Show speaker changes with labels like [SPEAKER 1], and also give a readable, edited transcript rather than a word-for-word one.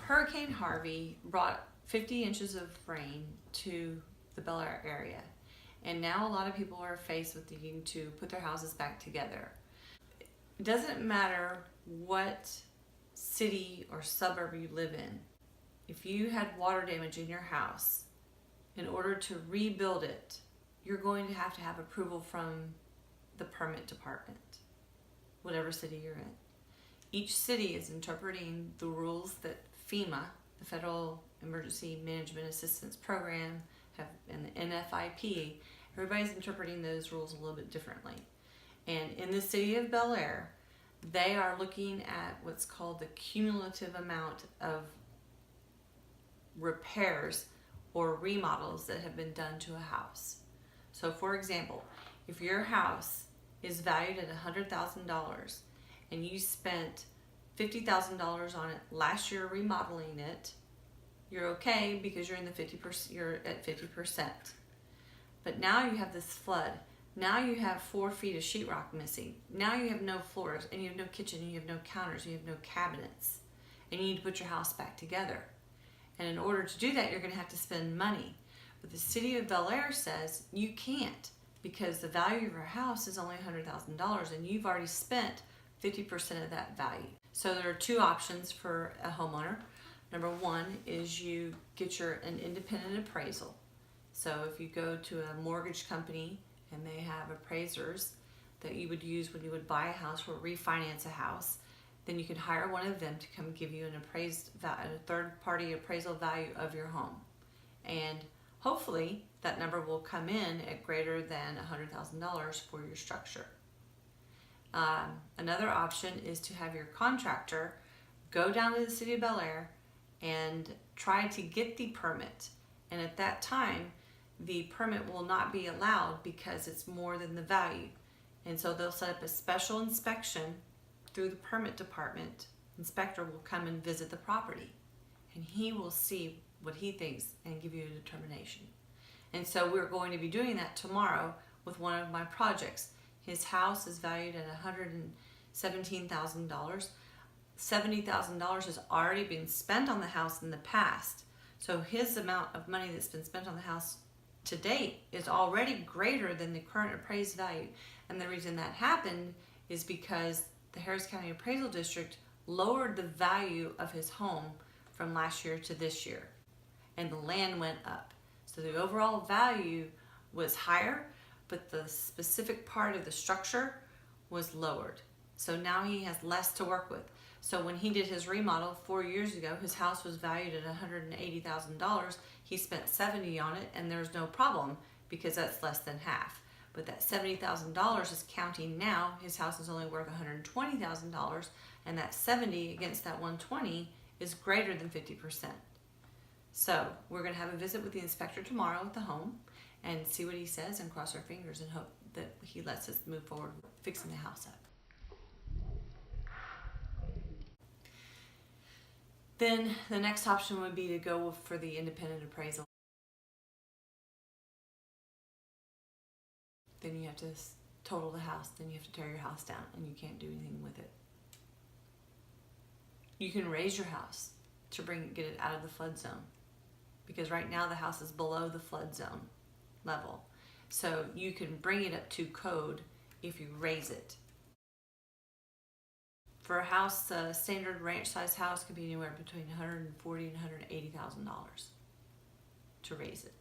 [SPEAKER 1] Hurricane Harvey brought 50 inches of rain to the Bellaire area, and now a lot of people are faced with needing to put their houses back together. It doesn't matter what city or suburb you live in. If you had water damage in your house, in order to rebuild it, you're going to have approval from the permit department, whatever city you're in. Each city is interpreting the rules that FEMA, the Federal Emergency Management Assistance Program, and the NFIP, everybody's interpreting those rules a little bit differently. And in the city of Bellaire, they are looking at what's called the cumulative amount of repairs or remodels that have been done to a house. So for example, if your house is valued at $100,000 and you spent $50,000 on it last year remodeling it, you're okay because you're in the 50%, you're at 50%. But now you have this flood. Now you have 4 feet of sheetrock missing. Now you have no floors, and you have no kitchen, and you have no counters, you have no cabinets, and you need to put your house back together. And in order to do that, you're going to have to spend money. But the city of Bellaire says you can't, because the value of your house is only $100,000, and you've already spent 50% of that value. So there are 2 options for a homeowner. Number 1 is you get an independent appraisal. So if you go to a mortgage company and they have appraisers that you would use when you would buy a house or refinance a house, then you can hire one of them to come give you a third-party appraisal value of your home. And hopefully that number will come in at greater than $100,000 for your structure. Another option is to have your contractor go down to the city of Bellaire and try to get the permit. And at that time, the permit will not be allowed because it's more than the value. And so they'll set up a special inspection through the permit department. Inspector will come and visit the property, and he will see what he thinks and give you a determination. And so we're going to be doing that tomorrow with one of my projects. His house is valued at $117,000. $70,000 has already been spent on the house in the past. So his amount of money that's been spent on the house to date is already greater than the current appraised value. And the reason that happened is because the Harris County Appraisal District lowered the value of his home from last year to this year, and the land went up. So the overall value was higher, but the specific part of the structure was lowered. So now he has less to work with. So when he did his remodel 4 years ago, his house was valued at $180,000. He spent $70,000 on it, and there's no problem because that's less than half. But that $70,000 is counting now. His house is only worth $120,000, and that 70 against that 120 is greater than 50%. So we're going to have a visit with the inspector tomorrow at the home and see what he says, and cross our fingers and hope that he lets us move forward with fixing the house up. Then the next option would be to go for the independent appraisal. Then you have to total the house, then you have to tear your house down, and you can't do anything with it. You can raise your house to get it out of the flood zone, because right now the house is below the flood zone level. So you can bring it up to code if you raise it. For a house, a standard ranch size house could be anywhere between $140,000 and $180,000 to raise it.